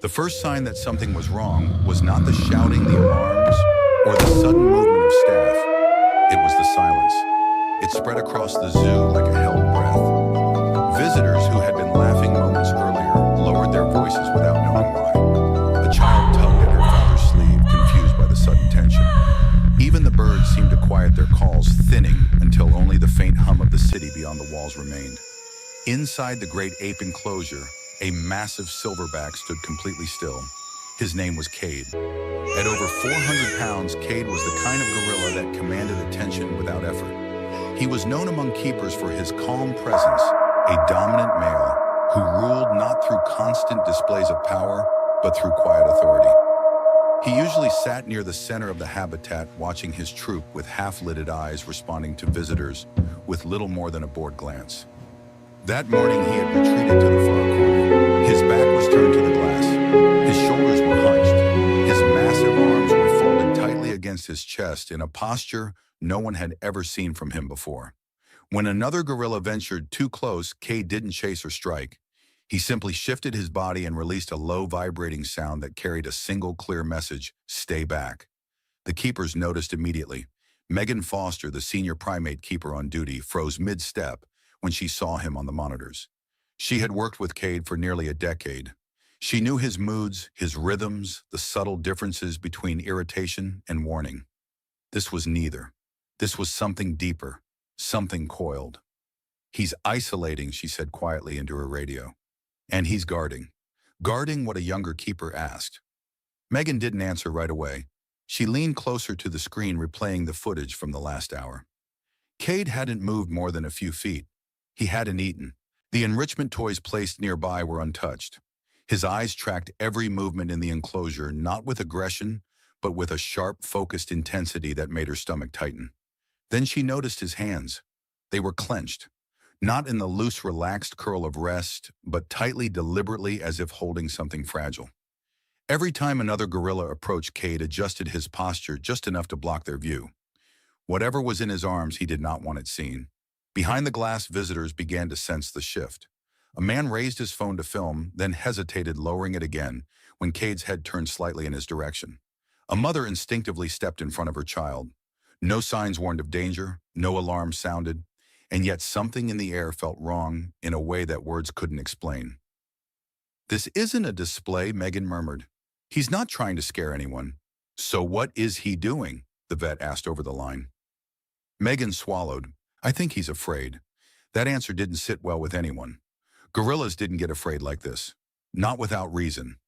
The first sign that something was wrong was not the shouting, the alarms, or the sudden movement of staff. It was the silence. It spread across the zoo like a held breath. Visitors who had been laughing moments earlier lowered their voices without knowing why. A child tugged at her father's sleeve, confused by the sudden tension. Even the birds seemed to quiet their calls, thinning until only the faint hum of the city beyond the walls remained. Inside the great ape enclosure, a massive silverback stood completely still. His name was Cade. At over 400 pounds, Cade was the kind of gorilla that commanded attention without effort. He was known among keepers for his calm presence, a dominant male who ruled not through constant displays of power, but through quiet authority. He usually sat near the center of the habitat, watching his troop with half-lidded eyes, responding to visitors with little more than a bored glance. That morning, he had retreated to the far corner. His back was turned to the glass. His shoulders were hunched. His massive arms were folded tightly against his chest in a posture no one had ever seen from him before. When another gorilla ventured too close, Cade didn't chase or strike. He simply shifted his body and released a low, vibrating sound that carried a single clear message: stay back. The keepers noticed immediately. Megan Foster, the senior primate keeper on duty, froze mid-step when she saw him on the monitors. She had worked with Cade for nearly a decade. She knew his moods, his rhythms, the subtle differences between irritation and warning. This was neither. This was something deeper, something coiled. He's isolating, she said quietly into her radio. And he's guarding. Guarding what a younger keeper asked. Megan didn't answer right away. She leaned closer to the screen, replaying the footage from the last hour. Cade hadn't moved more than a few feet. He hadn't eaten. The enrichment toys placed nearby were untouched. His eyes tracked every movement in the enclosure, not with aggression, but with a sharp, focused intensity that made her stomach tighten. Then she noticed his hands. They were clenched, not in the loose, relaxed curl of rest, but tightly, deliberately, as if holding something fragile. Every time another gorilla approached, Cade adjusted his posture just enough to block their view. Whatever was in his arms, he did not want it seen. Behind the glass, visitors began to sense the shift. A man raised his phone to film, then hesitated, lowering it again when Cade's head turned slightly in his direction. A mother instinctively stepped in front of her child. No signs warned of danger, no alarm sounded, and yet something in the air felt wrong in a way that words couldn't explain. "This isn't a display," Megan murmured. "He's not trying to scare anyone." "So what is he doing?" the vet asked over the line. Megan swallowed. "I think he's afraid." That answer didn't sit well with anyone. Gorillas didn't get afraid like this. Not without reason.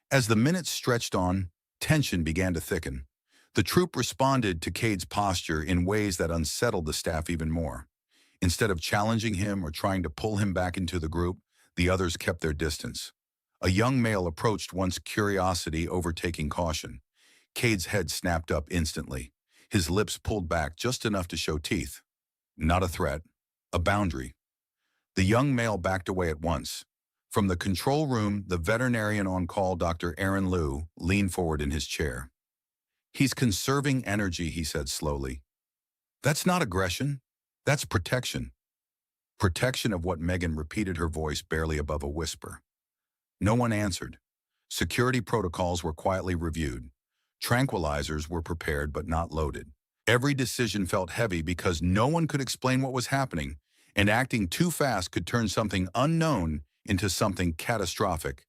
As the minutes stretched on, tension began to thicken. The troop responded to Cade's posture in ways that unsettled the staff even more. Instead of challenging him or trying to pull him back into the group, the others kept their distance. A young male approached, once curiosity overtaking caution. Cade's head snapped up instantly. His lips pulled back just enough to show teeth. Not a threat, a boundary. The young male backed away at once. From the control room, the veterinarian on call, Dr. Aaron Liu, leaned forward in his chair. "He's conserving energy," he said slowly. "That's not aggression. That's protection." Protection of what? Megan repeated, her voice barely above a whisper. No one answered. Security protocols were quietly reviewed. Tranquilizers were prepared but not loaded. Every decision felt heavy because no one could explain what was happening, and acting too fast could turn something unknown into something catastrophic.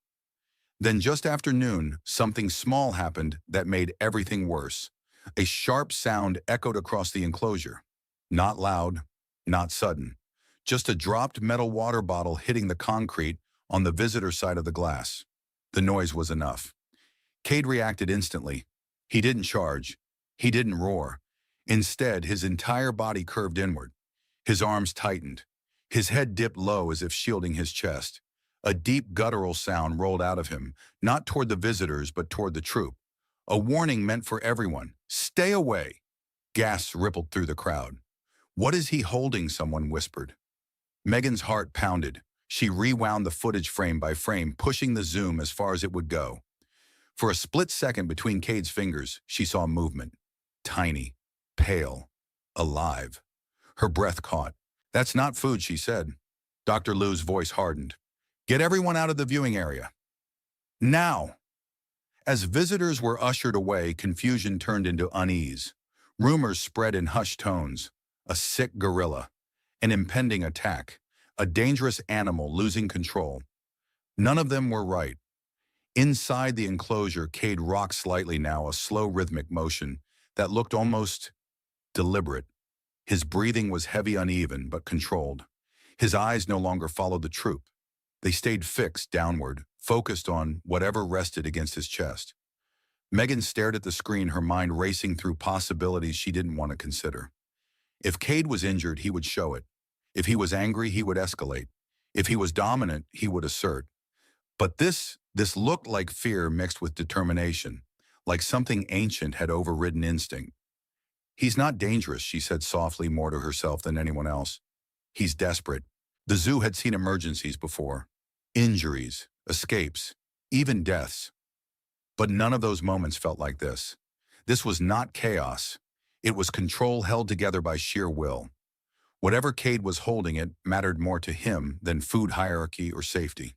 Then just after noon, something small happened that made everything worse. A sharp sound echoed across the enclosure. Not loud, not sudden. Just a dropped metal water bottle hitting the concrete on the visitor side of the glass. The noise was enough. Cade reacted instantly. He didn't charge. He didn't roar. Instead, his entire body curved inward. His arms tightened. His head dipped low as if shielding his chest. A deep guttural sound rolled out of him, not toward the visitors, but toward the troop. A warning meant for everyone. "Stay away!" Gasps rippled through the crowd. "What is he holding?" someone whispered. Megan's heart pounded. She rewound the footage frame by frame, pushing the zoom as far as it would go. For a split second between Cade's fingers, she saw movement. Tiny, pale, alive. Her breath caught. "That's not food," she said. Dr. Liu's voice hardened. "Get everyone out of the viewing area." Now! As visitors were ushered away, confusion turned into unease. Rumors spread in hushed tones. A sick gorilla, an impending attack, a dangerous animal losing control. None of them were right. Inside the enclosure, Cade rocked slightly now, a slow rhythmic motion that looked almost deliberate. His breathing was heavy, uneven, but controlled. His eyes no longer followed the troop. They stayed fixed downward, focused on whatever rested against his chest. Megan stared at the screen, her mind racing through possibilities she didn't want to consider. If Cade was injured, he would show it. If he was angry, he would escalate. If he was dominant, he would assert. But this looked like fear mixed with determination, like something ancient had overridden instinct. "He's not dangerous," she said softly, more to herself than anyone else. "He's desperate." The zoo had seen emergencies before. Injuries, escapes, even deaths. But none of those moments felt like this. This was not chaos. It was control held together by sheer will. Whatever Cade was holding, it mattered more to him than food hierarchy or safety.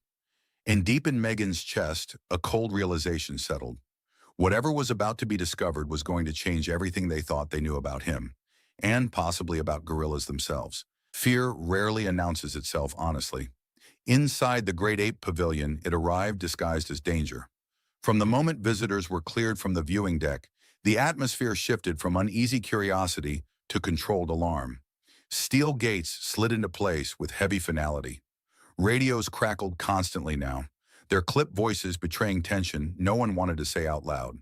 And deep in Megan's chest, a cold realization settled. Whatever was about to be discovered was going to change everything they thought they knew about him, and possibly about gorillas themselves. Fear rarely announces itself honestly. Inside the Great Ape Pavilion, it arrived disguised as danger. From the moment visitors were cleared from the viewing deck, the atmosphere shifted from uneasy curiosity to controlled alarm. Steel gates slid into place with heavy finality. Radios crackled constantly now, their clipped voices betraying tension no one wanted to say out loud.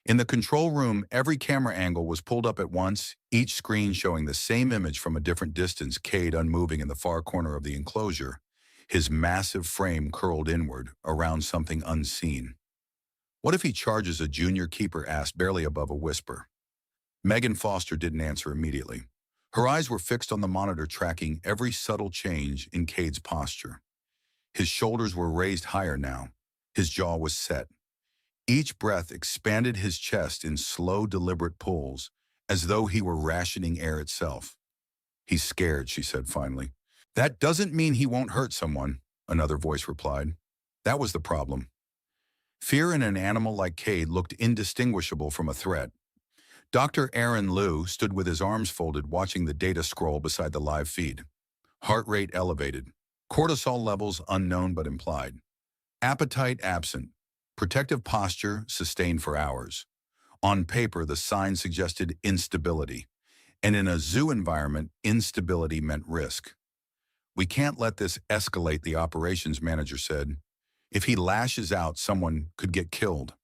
In the control room, every camera angle was pulled up at once, each screen showing the same image from a different distance. Cade unmoving in the far corner of the enclosure, his massive frame curled inward around something unseen. "What if he charges?" a junior keeper asked, barely above a whisper. Megan Foster didn't answer immediately. Her eyes were fixed on the monitor, tracking every subtle change in Cade's posture. His shoulders were raised higher now. His jaw was set. Each breath expanded his chest in slow, deliberate pulls, as though he were rationing air itself. "He's scared," she said finally. "That doesn't mean he won't hurt someone," another voice replied. That was the problem. Fear in an animal like Cade looked indistinguishable from a threat. Dr. Aaron Liu stood with his arms folded, watching the data scroll beside the live feed. Heart rate elevated. Cortisol levels unknown but implied. Appetite absent. Protective posture sustained for hours. On paper, the signs suggested instability. And in a zoo environment, instability meant risk. "We can't let this escalate," the operations manager said. "If he lashes out, someone could get killed."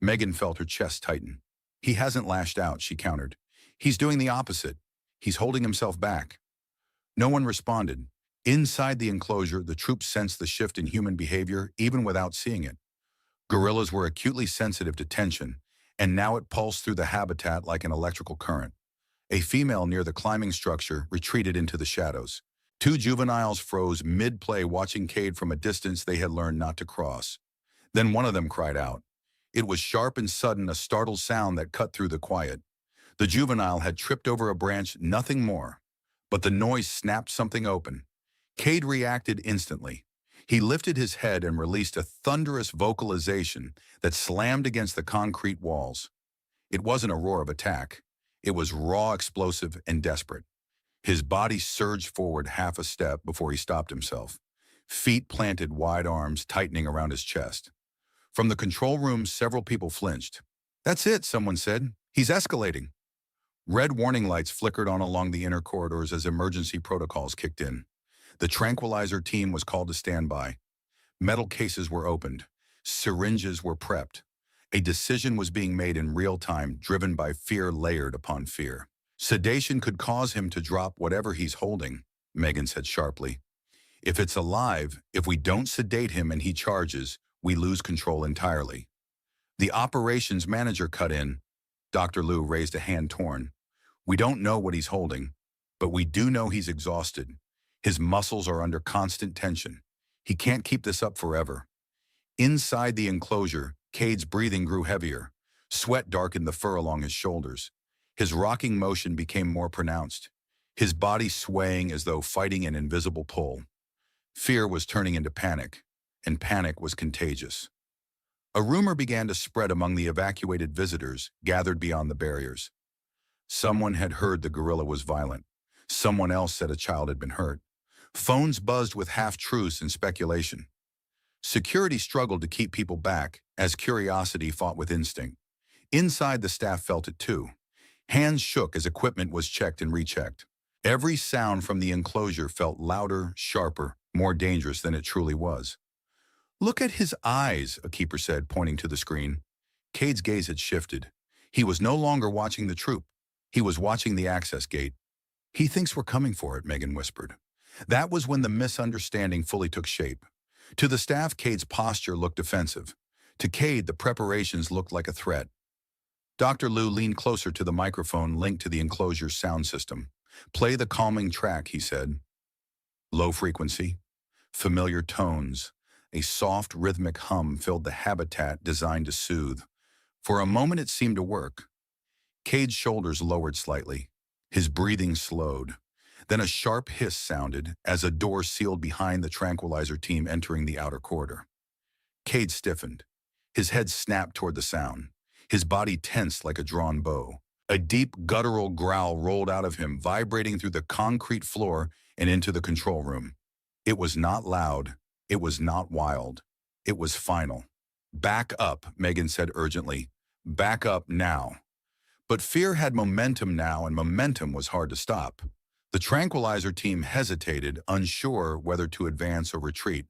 Megan felt her chest tighten. "He hasn't lashed out," she countered. "He's doing the opposite. He's holding himself back." No one responded. Inside the enclosure, the troops sensed the shift in human behavior, even without seeing it. Gorillas were acutely sensitive to tension, and now it pulsed through the habitat like an electrical current. A female near the climbing structure retreated into the shadows. Two juveniles froze mid-play, watching Cade from a distance they had learned not to cross. Then one of them cried out. It was sharp and sudden, a startled sound that cut through the quiet. The juvenile had tripped over a branch, nothing more. But the noise snapped something open. Cade reacted instantly. He lifted his head and released a thunderous vocalization that slammed against the concrete walls. It wasn't a roar of attack. It was raw, explosive, and desperate. His body surged forward half a step before he stopped himself. Feet planted, wide arms tightening around his chest. From the control room, several people flinched. "That's it," someone said. "He's escalating." Red warning lights flickered on along the inner corridors as emergency protocols kicked in. The tranquilizer team was called to stand by. Metal cases were opened. Syringes were prepped. A decision was being made in real time, driven by fear layered upon fear. "Sedation could cause him to drop whatever he's holding," Megan said sharply. "If it's alive, if we don't sedate him and he charges, we lose control entirely." The operations manager cut in. Dr. Liu raised a hand, torn. "We don't know what he's holding, but we do know he's exhausted. His muscles are under constant tension. He can't keep this up forever." Inside the enclosure, Cade's breathing grew heavier. Sweat darkened the fur along his shoulders. His rocking motion became more pronounced, his body swaying as though fighting an invisible pull. Fear was turning into panic, and panic was contagious. A rumor began to spread among the evacuated visitors gathered beyond the barriers. Someone had heard the gorilla was violent. Someone else said a child had been hurt. Phones buzzed with half-truths and speculation. Security struggled to keep people back as curiosity fought with instinct. Inside, the staff felt it too. Hands shook as equipment was checked and rechecked. Every sound from the enclosure felt louder, sharper, more dangerous than it truly was. "Look at his eyes," a keeper said, pointing to the screen. Cade's gaze had shifted. He was no longer watching the troop. He was watching the access gate. "He thinks we're coming for it," Megan whispered. That was when the misunderstanding fully took shape. To the staff, Cade's posture looked defensive. To Cade, the preparations looked like a threat. Dr. Liu leaned closer to the microphone linked to the enclosure's sound system. "Play the calming track," he said. Low frequency, familiar tones, a soft rhythmic hum filled the habitat designed to soothe. For a moment it seemed to work. Cade's shoulders lowered slightly. His breathing slowed. Then a sharp hiss sounded as a door sealed behind the tranquilizer team entering the outer corridor. Cade stiffened. His head snapped toward the sound. His body tensed like a drawn bow. A deep, guttural growl rolled out of him, vibrating through the concrete floor and into the control room. It was not loud. It was not wild. It was final. "Back up," Megan said urgently. "Back up now." But fear had momentum now, and momentum was hard to stop. The tranquilizer team hesitated, unsure whether to advance or retreat.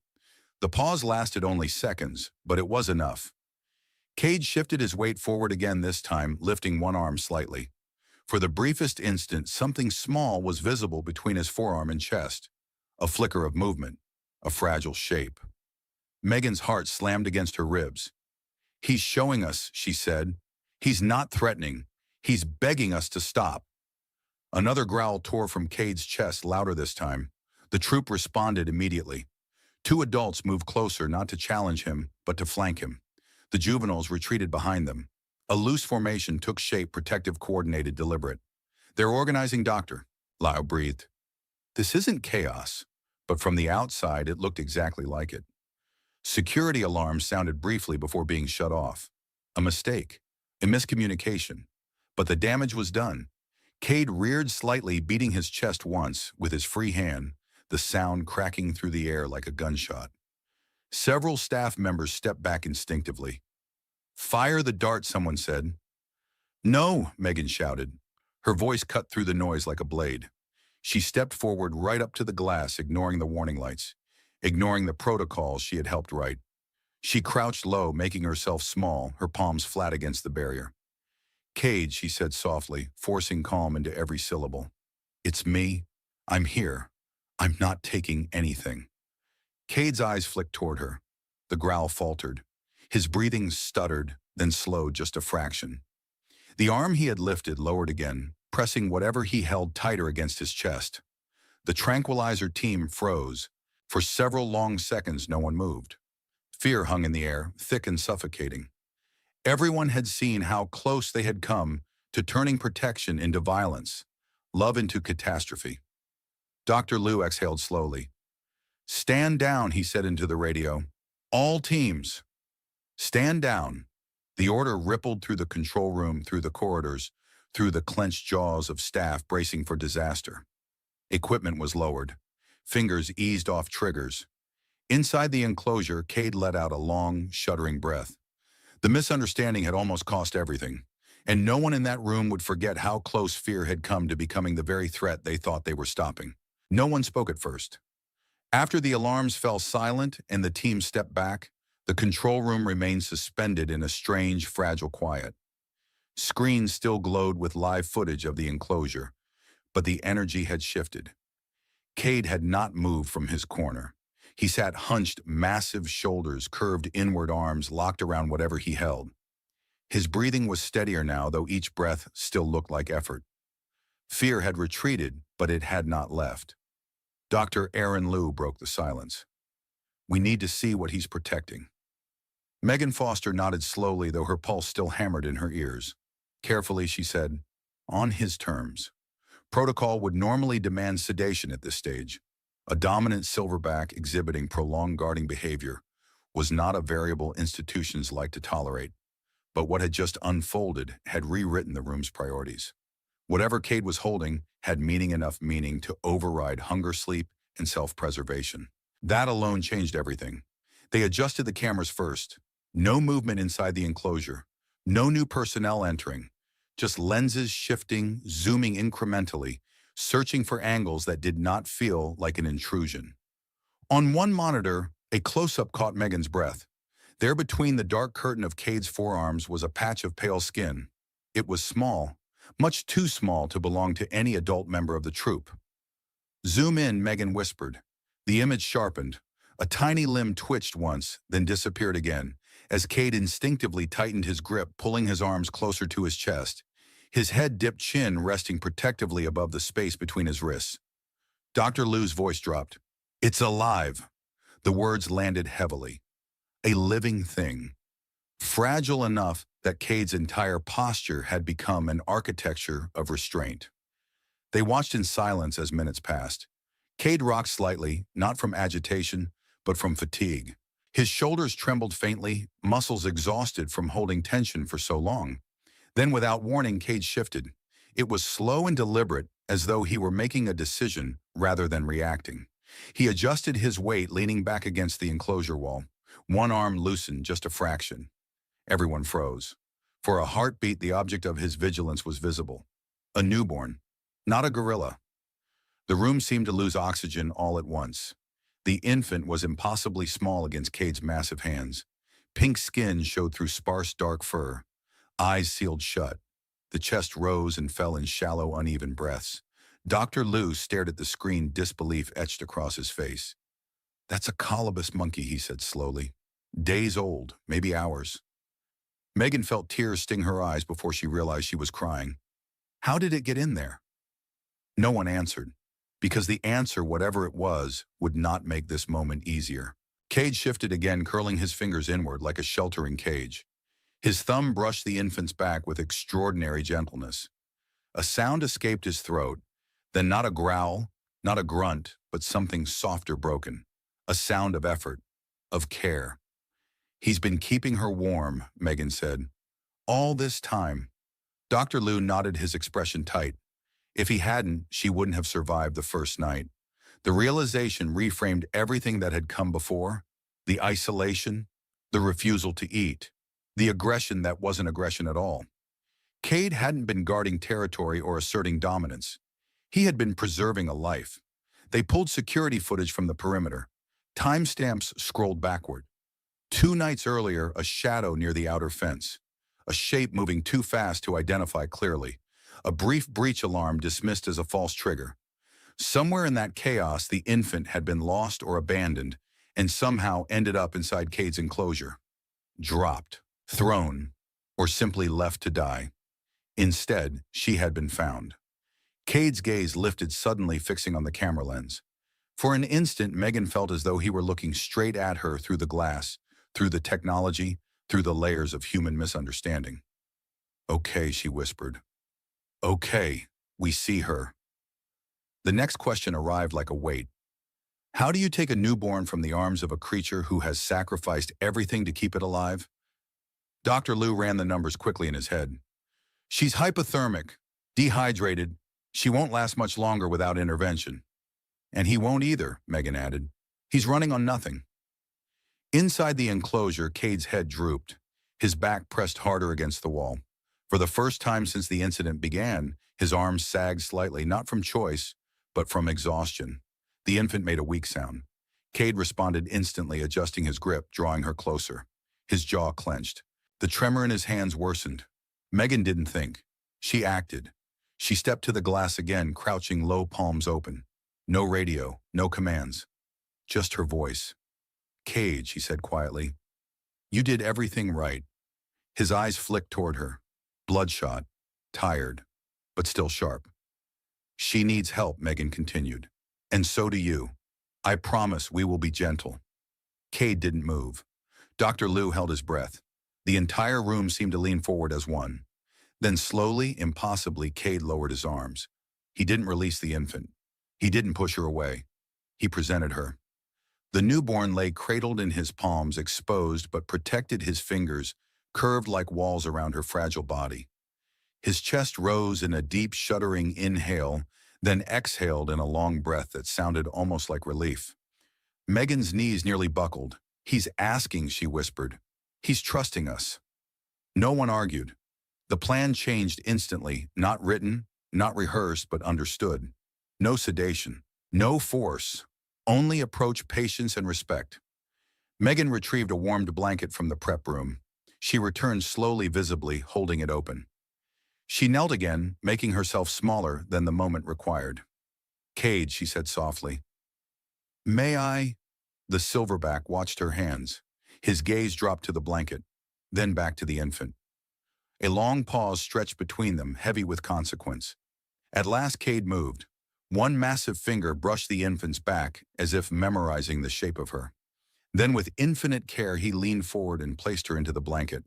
The pause lasted only seconds, but it was enough. Cade shifted his weight forward again, this time lifting one arm slightly. For the briefest instant, something small was visible between his forearm and chest. A flicker of movement, a fragile shape. Megan's heart slammed against her ribs. "He's showing us," she said. "He's not threatening. He's begging us to stop." Another growl tore from Cade's chest, louder this time. The troop responded immediately. Two adults moved closer, not to challenge him, but to flank him. The juveniles retreated behind them. A loose formation took shape, protective, coordinated, deliberate. "They're organizing, Doctor," Lau breathed. "This isn't chaos," but from the outside it looked exactly like it. Security alarms sounded briefly before being shut off. A mistake, a miscommunication. But the damage was done. Cade reared slightly, beating his chest once with his free hand, the sound cracking through the air like a gunshot. Several staff members stepped back instinctively. "Fire the dart," someone said. "No," Megan shouted. Her voice cut through the noise like a blade. She stepped forward right up to the glass, ignoring the warning lights, ignoring the protocols she had helped write. She crouched low, making herself small, her palms flat against the barrier. "Cade," she said softly, forcing calm into every syllable. "It's me. I'm here. I'm not taking anything." Cade's eyes flicked toward her. The growl faltered. His breathing stuttered, then slowed just a fraction. The arm he had lifted lowered again, pressing whatever he held tighter against his chest. The tranquilizer team froze. For several long seconds, no one moved. Fear hung in the air, thick and suffocating. Everyone had seen how close they had come to turning protection into violence, love into catastrophe. Dr. Liu exhaled slowly. "Stand down," he said into the radio. "All teams, stand down." The order rippled through the control room, through the corridors, through the clenched jaws of staff bracing for disaster. Equipment was lowered. Fingers eased off triggers. Inside the enclosure, Cade let out a long, shuddering breath. The misunderstanding had almost cost everything, and no one in that room would forget how close fear had come to becoming the very threat they thought they were stopping. No one spoke at first. After the alarms fell silent and the team stepped back, the control room remained suspended in a strange, fragile quiet. Screens still glowed with live footage of the enclosure, but the energy had shifted. Cade had not moved from his corner. He sat hunched, massive shoulders, curved inward arms locked around whatever he held. His breathing was steadier now, though each breath still looked like effort. Fear had retreated, but it had not left. Dr. Aaron Liu broke the silence. "We need to see what he's protecting." Megan Foster nodded slowly, though her pulse still hammered in her ears. Carefully, she said, "On his terms." Protocol would normally demand sedation at this stage. A dominant silverback exhibiting prolonged guarding behavior was not a variable institutions like to tolerate, but what had just unfolded had rewritten the room's priorities. Whatever Cade was holding had enough meaning to override hunger, sleep, and self-preservation. That alone changed everything. They adjusted the cameras first. No movement inside the enclosure. No new personnel entering. Just lenses shifting, zooming incrementally, searching for angles that did not feel like an intrusion. On one monitor, a close-up caught Megan's breath. There between the dark curtain of Cade's forearms was a patch of pale skin. It was small, much too small to belong to any adult member of the troupe. "Zoom in," Megan whispered. The image sharpened. A tiny limb twitched once, then disappeared again, as Cade instinctively tightened his grip, pulling his arms closer to his chest. His head-dipped chin resting protectively above the space between his wrists. Dr. Lou's voice dropped. "It's alive." The words landed heavily. A living thing. Fragile enough that Cade's entire posture had become an architecture of restraint. They watched in silence as minutes passed. Cade rocked slightly, not from agitation, but from fatigue. His shoulders trembled faintly, muscles exhausted from holding tension for so long. Then without warning, Cade shifted. It was slow and deliberate, as though he were making a decision rather than reacting. He adjusted his weight, leaning back against the enclosure wall. One arm loosened just a fraction. Everyone froze. For a heartbeat, the object of his vigilance was visible. A newborn, not a gorilla. The room seemed to lose oxygen all at once. The infant was impossibly small against Cade's massive hands. Pink skin showed through sparse dark fur. Eyes sealed shut. The chest rose and fell in shallow, uneven breaths. Dr. Lou stared at the screen, disbelief etched across his face. "That's a colobus monkey," he said slowly. "Days old, maybe hours." Megan felt tears sting her eyes before she realized she was crying. How did it get in there? No one answered, because the answer, whatever it was, would not make this moment easier. Cade shifted again, curling his fingers inward like a sheltering cage. His thumb brushed the infant's back with extraordinary gentleness. A sound escaped his throat, then not a growl, not a grunt, but something softer broken. A sound of effort, of care. "He's been keeping her warm," Megan said. "All this time." Dr. Lou nodded, his expression tight. If he hadn't, she wouldn't have survived the first night. The realization reframed everything that had come before. The isolation, the refusal to eat, the aggression that wasn't aggression at all. Cade hadn't been guarding territory or asserting dominance. He had been preserving a life. They pulled security footage from the perimeter. Timestamps scrolled backward. 2 nights earlier, a shadow near the outer fence. A shape moving too fast to identify clearly. A brief breach alarm dismissed as a false trigger. Somewhere in that chaos, the infant had been lost or abandoned, and somehow ended up inside Cade's enclosure. Dropped, thrown, or simply left to die. Instead, she had been found. Cade's gaze lifted suddenly, fixing on the camera lens. For an instant, Megan felt as though he were looking straight at her through the glass, through the technology, through the layers of human misunderstanding. "Okay," she whispered. "Okay, we see her." The next question arrived like a weight. How do you take a newborn from the arms of a creature who has sacrificed everything to keep it alive? Dr. Lou ran the numbers quickly in his head. "She's hypothermic, dehydrated. She won't last much longer without intervention." "And he won't either," Megan added. "He's running on nothing." Inside the enclosure, Cade's head drooped, his back pressed harder against the wall. For the first time since the incident began, his arms sagged slightly, not from choice, but from exhaustion. The infant made a weak sound. Cade responded instantly, adjusting his grip, drawing her closer. His jaw clenched. The tremor in his hands worsened. Megan didn't think. She acted. She stepped to the glass again, crouching low, palms open. No radio, no commands. Just her voice. "Cade," she said quietly. "You did everything right." His eyes flicked toward her. Bloodshot, tired, but still sharp. "She needs help," Megan continued. "And so do you. I promise we will be gentle." Cade didn't move. Dr. Lou held his breath. The entire room seemed to lean forward as one. Then slowly, impossibly, Cade lowered his arms. He didn't release the infant. He didn't push her away. He presented her. The newborn lay cradled in his palms, exposed but protected, his fingers curved like walls around her fragile body. His chest rose in a deep, shuddering inhale, then exhaled in a long breath that sounded almost like relief. Megan's knees nearly buckled. "He's asking," she whispered. "He's trusting us." No one argued. The plan changed instantly, not written, not rehearsed, but understood. No sedation, no force, only approach, patience, and respect. Megan retrieved a warmed blanket from the prep room. She returned slowly, visibly, holding it open. She knelt again, making herself smaller than the moment required. "Cade," she said softly. "May I?" The silverback watched her hands. His gaze dropped to the blanket, then back to the infant. A long pause stretched between them, heavy with consequence. At last Cade moved. One massive finger brushed the infant's back, as if memorizing the shape of her. Then with infinite care he leaned forward and placed her into the blanket.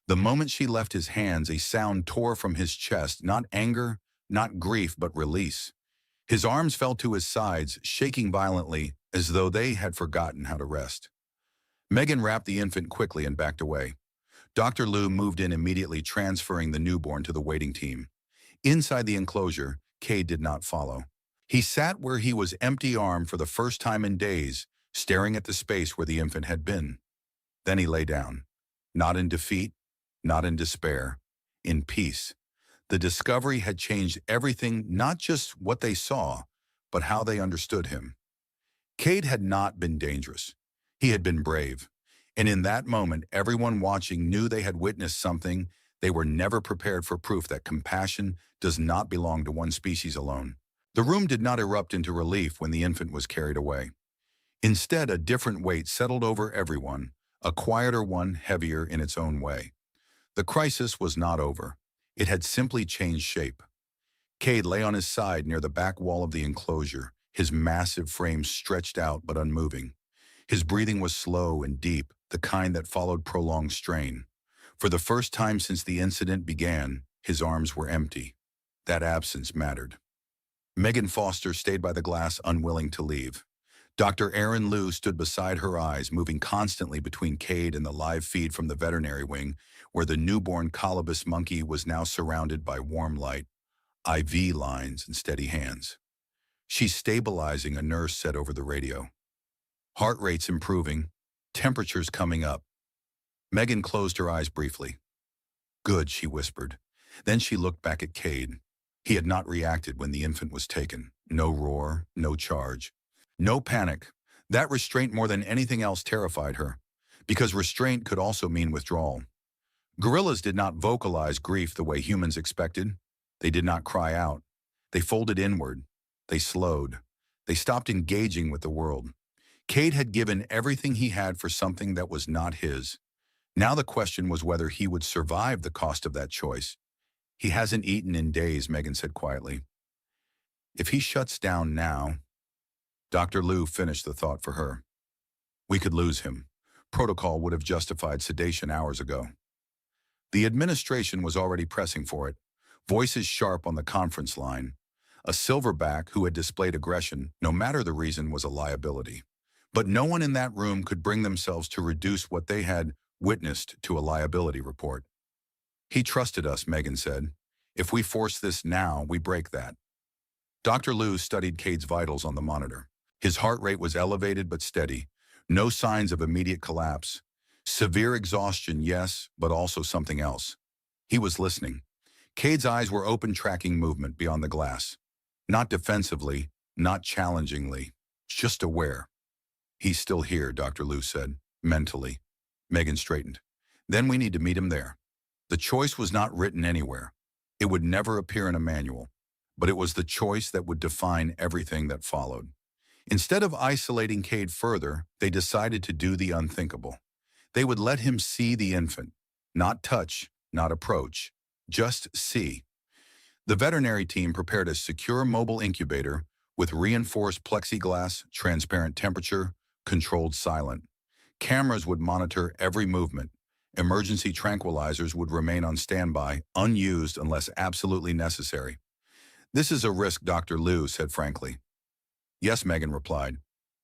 The moment she left his hands, a sound tore from his chest, not anger, not grief, but release. His arms fell to his sides, shaking violently, as though they had forgotten how to rest. Megan wrapped the infant quickly and backed away. Dr. Lou moved in immediately, transferring the newborn to the waiting team. Inside the enclosure, Cade did not follow. He sat where he was, empty-armed for the first time in days, staring at the space where the infant had been. Then he lay down, not in defeat, not in despair, in peace. The discovery had changed everything, not just what they saw, but how they understood him. Cade had not been dangerous. He had been brave. And in that moment, everyone watching knew they had witnessed something they were never prepared for: proof that compassion does not belong to one species alone. The room did not erupt into relief when the infant was carried away. Instead, a different weight settled over everyone, a quieter one, heavier in its own way. The crisis was not over. It had simply changed shape. Cade lay on his side near the back wall of the enclosure, his massive frame stretched out but unmoving. His breathing was slow and deep, the kind that followed prolonged strain. For the first time since the incident began, his arms were empty. That absence mattered. Megan Foster stayed by the glass, unwilling to leave. Dr. Aaron Liu stood beside her, eyes moving constantly between Cade and the live feed from the veterinary wing, where the newborn colobus monkey was now surrounded by warm light, IV lines, and steady hands. "She's stabilizing," a nurse said over the radio. "Heart rate's improving, temperature's coming up." Megan closed her eyes briefly. "Good," she whispered. Then she looked back at Cade. He had not reacted when the infant was taken. No roar, no charge. No panic. That restraint more than anything else terrified her, because restraint could also mean withdrawal. Gorillas did not vocalize grief the way humans expected. They did not cry out. They folded inward. They slowed. They stopped engaging with the world. Cade had given everything he had for something that was not his. Now the question was whether he would survive the cost of that choice. "He hasn't eaten in days," Megan said quietly. "If he shuts down now..." Dr. Liu finished the thought for her. "We could lose him. Protocol would have justified sedation hours ago." The administration was already pressing for it, voices sharp on the conference line. A silverback who had displayed aggression, no matter the reason, was a liability. But no one in that room could bring themselves to reduce what they had witnessed to a liability report. "He trusted us," Megan said. "If we force this now, we break that." Dr. Liu studied Cade's vitals on the monitor. His heart rate was elevated but steady. No signs of immediate collapse. Severe exhaustion, yes, but also something else. He was listening. Cade's eyes were open, tracking movement beyond the glass. Not defensively, not challengingly, just aware. "He's still here," Dr. Liu said, mentally. Megan straightened. "Then we need to meet him there." The choice was not written anywhere. It would never appear in a manual. But it was the choice that would define everything that followed. Instead of isolating Cade further, they decided to do the unthinkable. They would let him see the infant. Not touch, not approach. Just see. The veterinary team prepared a secure mobile incubator with reinforced plexiglass, transparent temperature, controlled silent. Cameras would monitor every movement. Emergency tranquilizers would remain on standby, unused unless absolutely necessary. "This is a risk," Dr. Liu said frankly. "Yes," Megan replied.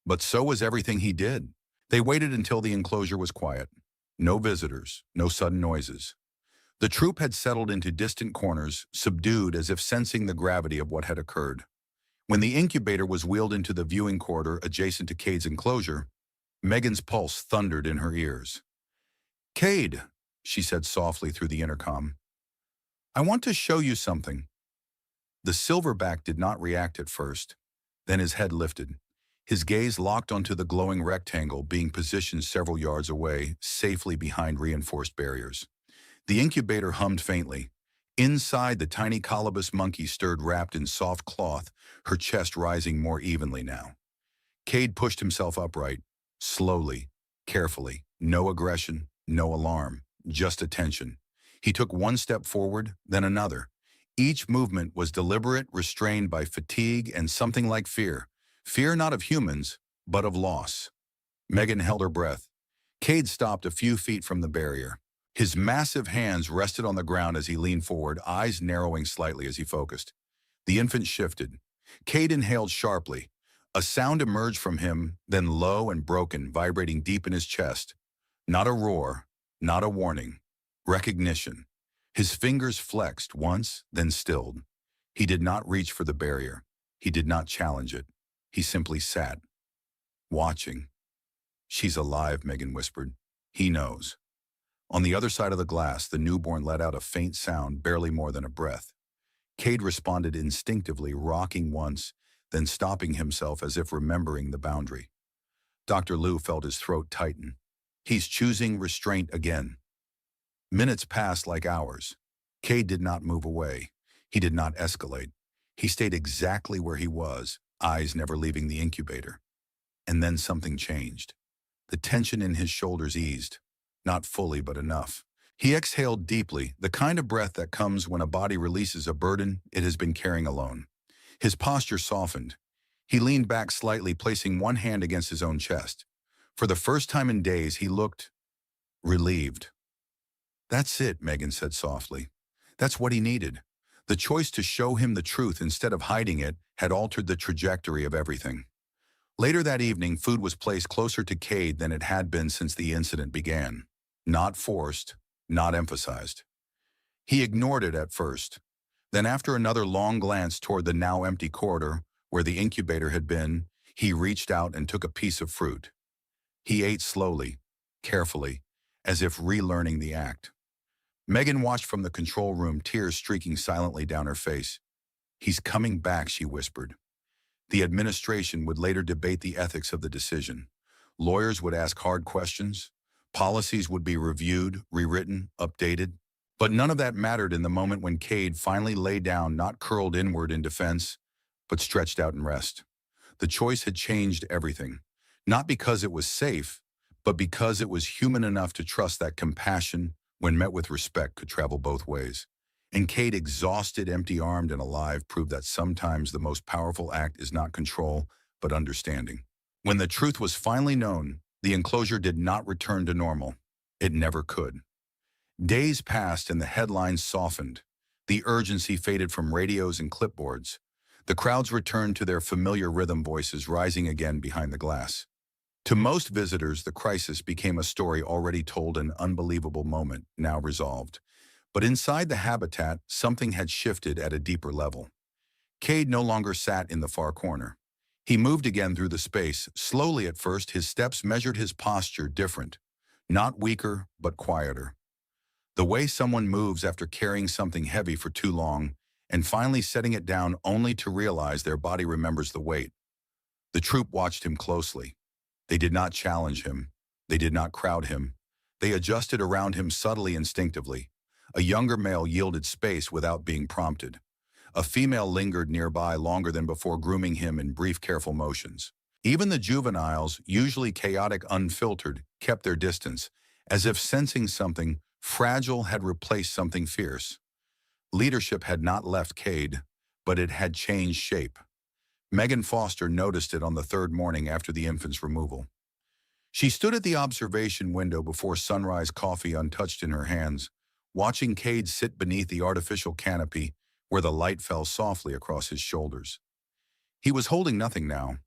But so was everything he did. They waited until the enclosure was quiet. No visitors, no sudden noises. The troop had settled into distant corners, subdued as if sensing the gravity of what had occurred. When the incubator was wheeled into the viewing corridor adjacent to Cade's enclosure, Megan's pulse thundered in her ears. "Cade," she said softly through the intercom, "I want to show you something." The silverback did not react at first. Then his head lifted. His gaze locked onto the glowing rectangle being positioned several yards away, safely behind reinforced barriers. The incubator hummed faintly. Inside, the tiny colobus monkey stirred wrapped in soft cloth, her chest rising more evenly now. Cade pushed himself upright, slowly, carefully. No aggression, no alarm, just attention. He took one step forward, then another. Each movement was deliberate, restrained by fatigue and something like fear. Fear not of humans, but of loss. Megan held her breath. Cade stopped a few feet from the barrier. His massive hands rested on the ground as he leaned forward, eyes narrowing slightly as he focused. The infant shifted. Cade inhaled sharply. A sound emerged from him, then low and broken, vibrating deep in his chest. Not a roar, not a warning. Recognition. His fingers flexed once, then stilled. He did not reach for the barrier. He did not challenge it. He simply sat, watching. "She's alive," Megan whispered. "He knows." On the other side of the glass, the newborn let out a faint sound, barely more than a breath. Cade responded instinctively, rocking once, then stopping himself as if remembering the boundary. Dr. Liu felt his throat tighten. He's choosing restraint again. Minutes passed like hours. Cade did not move away. He did not escalate. He stayed exactly where he was, eyes never leaving the incubator. And then something changed. The tension in his shoulders eased. Not fully, but enough. He exhaled deeply, the kind of breath that comes when a body releases a burden it has been carrying alone. His posture softened. He leaned back slightly, placing one hand against his own chest. For the first time in days, he looked relieved. "That's it," Megan said softly. That's what he needed. The choice to show him the truth instead of hiding it had altered the trajectory of everything. Later that evening, food was placed closer to Cade than it had been since the incident began. Not forced, not emphasized. He ignored it at first. Then after another long glance toward the now empty corridor where the incubator had been, he reached out and took a piece of fruit. He ate slowly, carefully, as if relearning the act. Megan watched from the control room, tears streaking silently down her face. "He's coming back," she whispered. The administration would later debate the ethics of the decision. Lawyers would ask hard questions. Policies would be reviewed, rewritten, updated. But none of that mattered in the moment when Cade finally lay down, not curled inward in defense, but stretched out in rest. The choice had changed everything. Not because it was safe, but because it was human enough to trust that compassion, when met with respect, could travel both ways. And Cade, exhausted, empty-armed, and alive, proved that sometimes the most powerful act is not control, but understanding. When the truth was finally known, the enclosure did not return to normal. It never could. Days passed and the headlines softened. The urgency faded from radios and clipboards. The crowds returned to their familiar rhythm, voices rising again behind the glass. To most visitors, the crisis became a story already told, an unbelievable moment, now resolved. But inside the habitat, something had shifted at a deeper level. Cade no longer sat in the far corner. He moved again through the space, slowly at first. His steps measured, his posture different. Not weaker, but quieter. The way someone moves after carrying something heavy for too long, and finally setting it down only to realize their body remembers the weight. The troop watched him closely. They did not challenge him. They did not crowd him. They adjusted around him subtly, instinctively. A younger male yielded space without being prompted. A female lingered nearby longer than before, grooming him in brief, careful motions. Even the juveniles, usually chaotic, unfiltered, kept their distance, as if sensing something fragile had replaced something fierce. Leadership had not left Cade, but it had changed shape. Megan Foster noticed it on the third morning after the infant's removal. She stood at the observation window before sunrise, coffee untouched in her hands, watching Cade sit beneath the artificial canopy where the light fell softly across his shoulders. He was holding nothing now.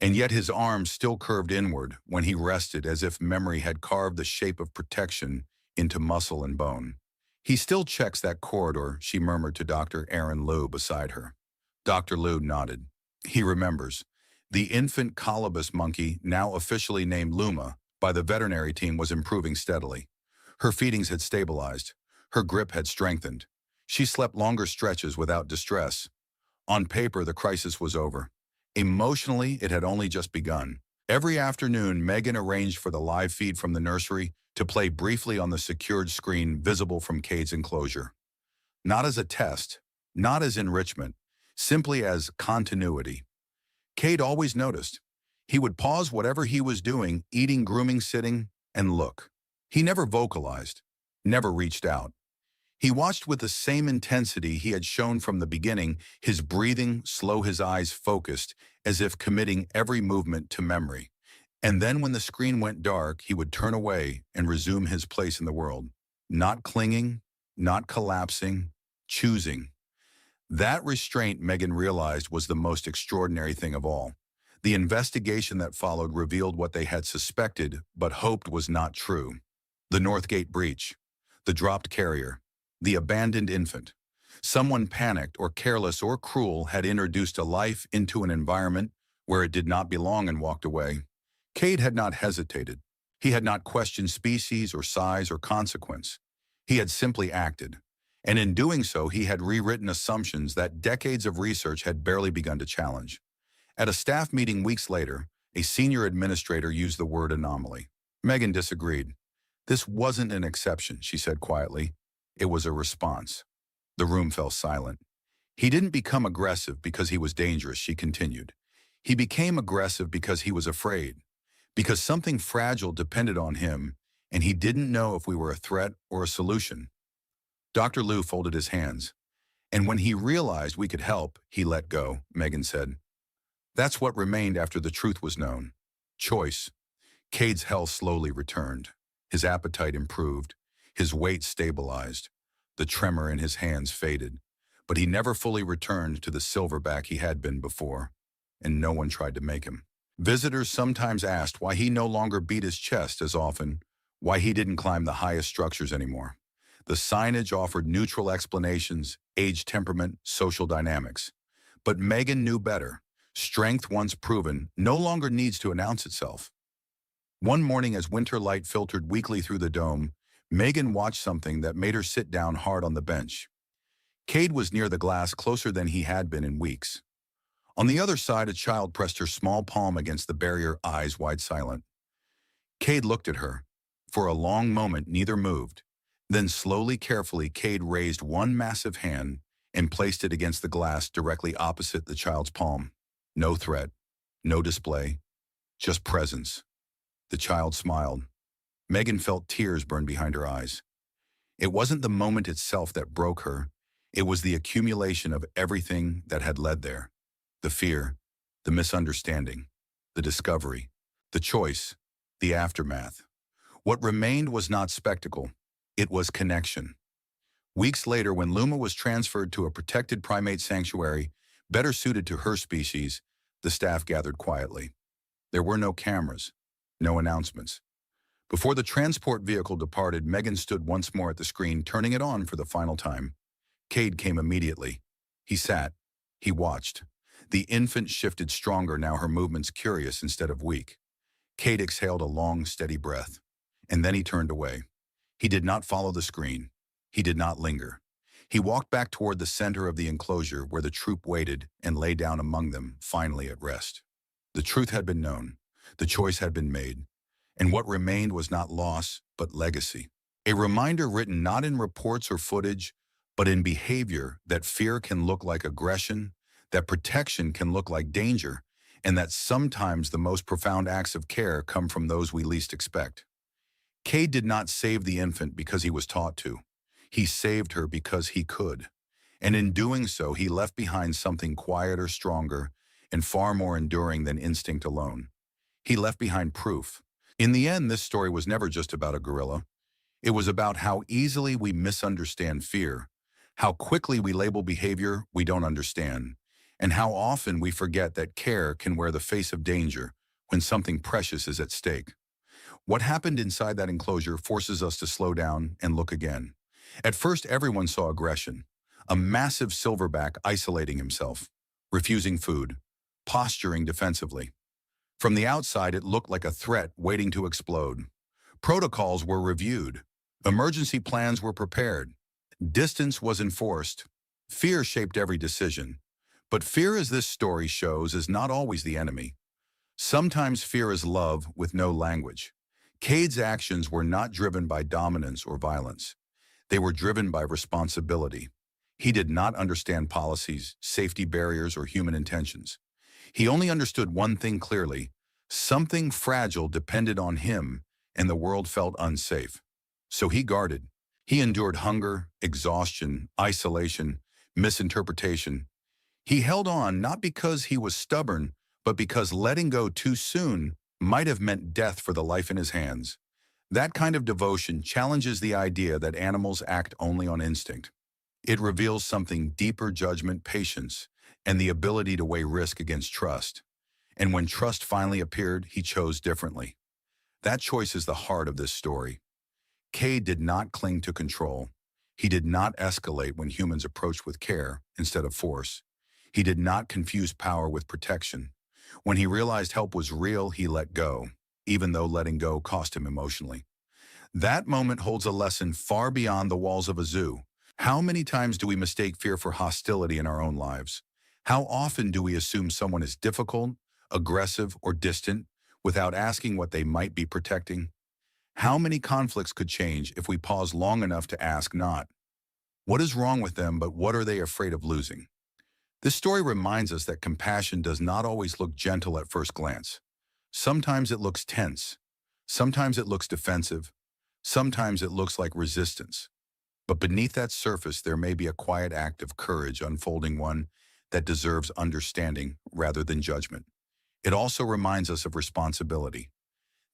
And yet his arms still curved inward when he rested, as if memory had carved the shape of protection into muscle and bone. "He still checks that corridor," she murmured to Dr. Aaron Liu beside her. Dr. Liu nodded. He remembers. The infant colobus monkey, now officially named Luma by the veterinary team, was improving steadily. Her feedings had stabilized. Her grip had strengthened. She slept longer stretches without distress. On paper, the crisis was over. Emotionally, it had only just begun. Every afternoon, Megan arranged for the live feed from the nursery to play briefly on the secured screen visible from Cade's enclosure. Not as a test, not as enrichment, simply as continuity. Cade always noticed. He would pause whatever he was doing, eating, grooming, sitting, and look. He never vocalized, never reached out. He watched with the same intensity he had shown from the beginning, his breathing slow, his eyes focused, as if committing every movement to memory. And then when the screen went dark, he would turn away and resume his place in the world. Not clinging, not collapsing, choosing. That restraint, Megan realized, was the most extraordinary thing of all. The investigation that followed revealed what they had suspected but hoped was not true. The Northgate breach, the dropped carrier, the abandoned infant. Someone panicked or careless or cruel had introduced a life into an environment where it did not belong and walked away. Cade had not hesitated. He had not questioned species or size or consequence. He had simply acted. And in doing so, he had rewritten assumptions that decades of research had barely begun to challenge. At a staff meeting weeks later, a senior administrator used the word anomaly. Megan disagreed. "This wasn't an exception," she said quietly. "It was a response." The room fell silent. "He didn't become aggressive because he was dangerous," she continued. "He became aggressive because he was afraid, because something fragile depended on him, and he didn't know if we were a threat or a solution." Dr. Liu folded his hands. "And when he realized we could help, he let go," Megan said. "That's what remained after the truth was known. Choice." Cade's health slowly returned. His appetite improved. His weight stabilized. The tremor in his hands faded. But he never fully returned to the silverback he had been before, and no one tried to make him. Visitors sometimes asked why he no longer beat his chest as often, why he didn't climb the highest structures anymore. The signage offered neutral explanations: age, temperament, social dynamics. But Megan knew better. Strength, once proven, no longer needs to announce itself. One morning, as winter light filtered weakly through the dome, Megan watched something that made her sit down hard on the bench. Cade was near the glass, closer than he had been in weeks. On the other side, a child pressed her small palm against the barrier, eyes wide silent. Cade looked at her. For a long moment, neither moved. Then slowly, carefully, Cade raised one massive hand and placed it against the glass directly opposite the child's palm. No threat, no display, just presence. The child smiled. Megan felt tears burn behind her eyes. It wasn't the moment itself that broke her. It was the accumulation of everything that had led there. The fear, the misunderstanding, the discovery, the choice, the aftermath. What remained was not spectacle. It was connection. Weeks later, when Luma was transferred to a protected primate sanctuary, better suited to her species, the staff gathered quietly. There were no cameras, no announcements. Before the transport vehicle departed, Megan stood once more at the screen, turning it on for the final time. Cade came immediately. He sat. He watched. The infant shifted stronger, now her movements curious instead of weak. Cade exhaled a long, steady breath. And then he turned away. He did not follow the screen. He did not linger. He walked back toward the center of the enclosure where the troop waited and lay down among them, finally at rest. The truth had been known. The choice had been made. And what remained was not loss, but legacy. A reminder written not in reports or footage, but in behavior, that fear can look like aggression, that protection can look like danger, and that sometimes the most profound acts of care come from those we least expect. Cade did not save the infant because he was taught to. He saved her because he could. And in doing so, he left behind something quieter, stronger, and far more enduring than instinct alone. He left behind proof. In the end, this story was never just about a gorilla. It was about how easily we misunderstand fear, how quickly we label behavior we don't understand, and how often we forget that care can wear the face of danger when something precious is at stake. What happened inside that enclosure forces us to slow down and look again. At first, everyone saw aggression, a massive silverback isolating himself, refusing food, posturing defensively. From the outside, it looked like a threat waiting to explode. Protocols were reviewed. Emergency plans were prepared. Distance was enforced. Fear shaped every decision. But fear, as this story shows, is not always the enemy. Sometimes fear is love with no language. Cade's actions were not driven by dominance or violence. They were driven by responsibility. He did not understand policies, safety barriers, or human intentions. He only understood one thing clearly: something fragile depended on him, and the world felt unsafe. So he guarded. He endured hunger, exhaustion, isolation, misinterpretation. He held on not because he was stubborn, but because letting go too soon might have meant death for the life in his hands. That kind of devotion challenges the idea that animals act only on instinct. It reveals something deeper: judgment, patience, and the ability to weigh risk against trust. And when trust finally appeared, he chose differently. That choice is the heart of this story. Cade did not cling to control. He did not escalate when humans approached with care instead of force. He did not confuse power with protection. When he realized help was real, he let go, even though letting go cost him emotionally. That moment holds a lesson far beyond the walls of a zoo. How many times do we mistake fear for hostility in our own lives? How often do we assume someone is difficult, aggressive, or distant without asking what they might be protecting? How many conflicts could change if we pause long enough to ask not what is wrong with them, but what are they afraid of losing? This story reminds us that compassion does not always look gentle at first glance. Sometimes it looks tense. Sometimes it looks defensive. Sometimes it looks like resistance. But beneath that surface, there may be a quiet act of courage unfolding, one that deserves understanding rather than judgment. It also reminds us of responsibility.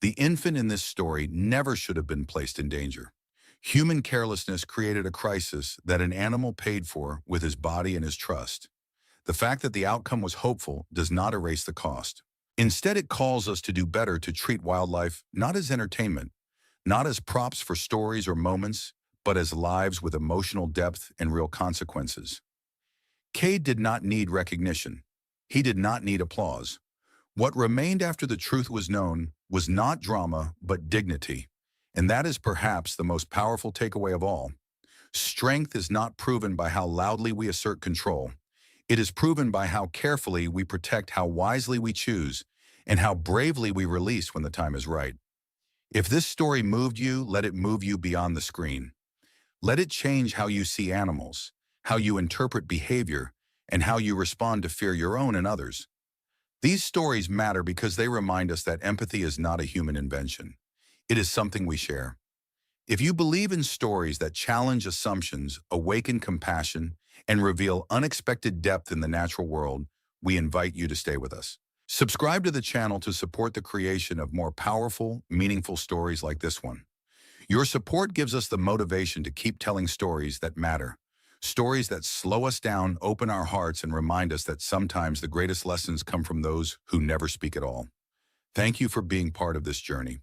The infant in this story never should have been placed in danger. Human carelessness created a crisis that an animal paid for with his body and his trust. The fact that the outcome was hopeful does not erase the cost. Instead, it calls us to do better, to treat wildlife not as entertainment, not as props for stories or moments, but as lives with emotional depth and real consequences. Cade did not need recognition. He did not need applause. What remained after the truth was known was not drama, but dignity. And that is perhaps the most powerful takeaway of all. Strength is not proven by how loudly we assert control. It is proven by how carefully we protect, how wisely we choose, and how bravely we release when the time is right. If this story moved you, let it move you beyond the screen. Let it change how you see animals, how you interpret behavior, and how you respond to fear, your own and others. These stories matter because they remind us that empathy is not a human invention. It is something we share. If you believe in stories that challenge assumptions, awaken compassion, and reveal unexpected depth in the natural world, we invite you to stay with us. Subscribe to the channel to support the creation of more powerful, meaningful stories like this one. Your support gives us the motivation to keep telling stories that matter. Stories that slow us down, open our hearts, and remind us that sometimes the greatest lessons come from those who never speak at all. Thank you for being part of this journey.